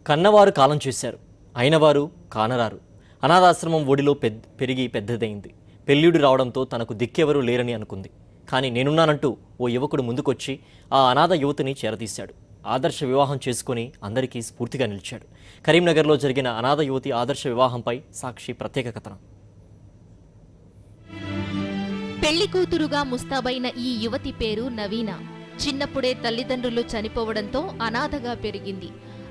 కన్నవారు కాలం చేశారు, అయినవారు కానరారు. అనాథాశ్రమం ఒడిలో పెరిగి పెద్దదైంది. పెళ్ళిడు రావడంతో తనకు దిక్కెవరూ లేరని అనుకుంది. కానీ నేనున్నానంటూ ఓ యువకుడు ముందుకొచ్చి ఆ అనాథ యువతిని చేరదీశాడు. ఆదర్శ వివాహం చేసుకుని అందరికీ స్ఫూర్తిగా నిలిచాడు. కరీంనగర్లో జరిగిన అనాథ యువతి ఆదర్శ వివాహంపై సాక్షి ప్రత్యేక కథనం. పెళ్లి కూతురుగా ముస్తాబైన ఈ యువతి పేరు నవీన. చిన్నప్పుడే తల్లిదండ్రులు చనిపోవడంతో అనాథగా పెరిగింది.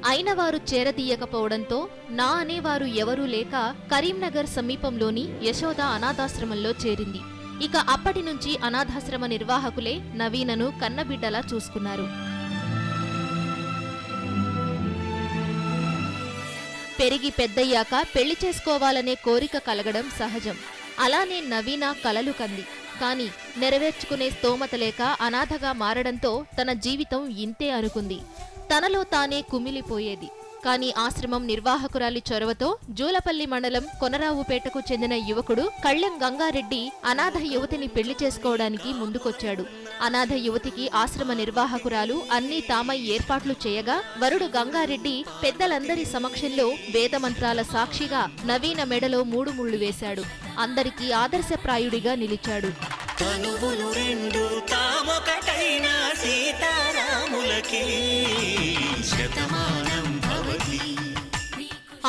అయినవారు చేరదీయకపోవడంతో నా అనేవారు ఎవరూ లేక కరీంనగర్ సమీపంలోని యశోద అనాథాశ్రమంలో చేరింది. ఇక అప్పటి నుంచి అనాథాశ్రమ నిర్వాహకులే నవీనను కన్నబిడ్డలా చూసుకున్నారు. పెరిగి పెద్దయ్యాక పెళ్లి చేసుకోవాలనే కోరిక కలగడం సహజం. అలానే నవీన కలలు కంది. కాని నెరవేర్చుకునే స్తోమత లేక అనాథగా మారడంతో తన జీవితం ఇంతే అనుకుంది. తనలో తానే కుమిలిపోయేది. కాని ఆశ్రమం నిర్వాహకురాలి చొరవతో జూలపల్లి మండలం కొనరావుపేటకు చెందిన యువకుడు కళ్యం గంగారెడ్డి అనాథ యువతిని పెళ్లి చేసుకోవడానికి ముందుకొచ్చాడు. అనాథ యువతికి ఆశ్రమ నిర్వాహకురాలు అన్నీ తామై ఏర్పాట్లు చేయగా వరుడు గంగారెడ్డి పెద్దలందరి సమక్షంలో వేదమంత్రాల సాక్షిగా నవీన మెడలో 3 ముళ్లు వేశాడు. అందరికీ ఆదర్శప్రాయుడిగా నిలిచాడు.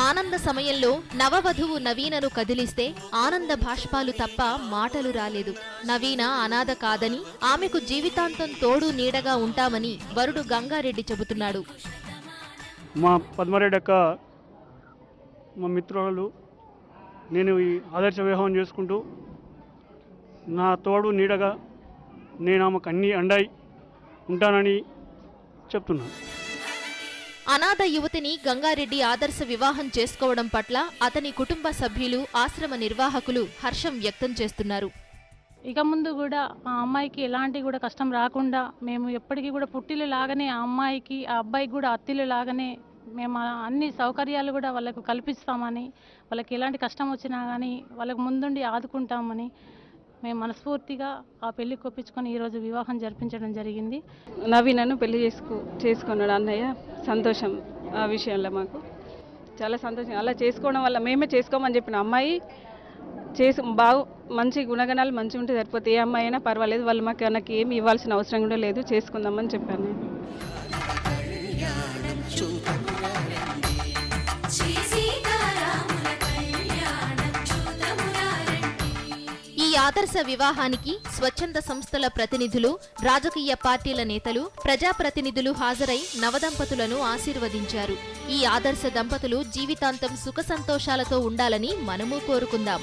ఆనంద సమయంలో నవవధువు నవీనను కదిలిస్తే ఆనంద భాష్పాలు తప్ప మాటలు రాలేదు. నవీన అనాథ కాదని, ఆమెకు జీవితాంతం తోడు నీడగా ఉంటామని వరుడు గంగారెడ్డి చెబుతున్నాడు. మా పద్మారెడ్డి అక్క మా మిత్రులు నేను ఈ ఆదర్శ వివాహం చేసుకుంటూ నా తోడు నీడగా నేను ఆమెకు అన్ని అండాయి ఉంటానని చెప్తున్నాను. అనాథ యువతిని గంగారెడ్డి ఆదర్శ వివాహం చేసుకోవడం పట్ల అతని కుటుంబ సభ్యులు, ఆశ్రమ నిర్వాహకులు హర్షం వ్యక్తం చేస్తున్నారు. ఇక ముందు కూడా ఆ అమ్మాయికి ఎలాంటి కూడా కష్టం రాకుండా మేము ఎప్పటికీ కూడా పుట్టిలు లాగానే ఆ అమ్మాయికి, ఆ అబ్బాయికి కూడా అత్తిలు లాగానే మేము అన్ని సౌకర్యాలు కూడా వాళ్ళకు కల్పిస్తామని, వాళ్ళకి ఎలాంటి కష్టం వచ్చినా కానీ వాళ్ళకు ముందుండి ఆదుకుంటామని మేము మనస్ఫూర్తిగా ఆ పెళ్లి కొప్పించుకొని ఈరోజు వివాహం జరిపించడం జరిగింది. నవీనను పెళ్లి చేసుకున్నాడు అన్నయ్య. సంతోషం ఆ విషయంలో మాకు చాలా సంతోషం. అలా చేసుకోవడం వల్ల మేమే చేసుకోమని చెప్పిన అమ్మాయి మంచి గుణగణాలు మంచిగా ఉంటే సరిపోతే ఏ అమ్మాయి అయినా పర్వాలేదు, వాళ్ళు నాకు ఏమి ఇవ్వాల్సిన అవసరం కూడా లేదు, చేసుకుందామని చెప్పాను నేను. ఈ ఆదర్శ వివాహానికి స్వచ్ఛంద సంస్థల ప్రతినిధులు, రాజకీయ పార్టీల నేతలు, ప్రజాప్రతినిధులు హాజరై నవదంపతులను ఆశీర్వదించారు. ఈ ఆదర్శ దంపతులు జీవితాంతం సుఖ సంతోషాలతో ఉండాలని మనము కోరుకుందాం.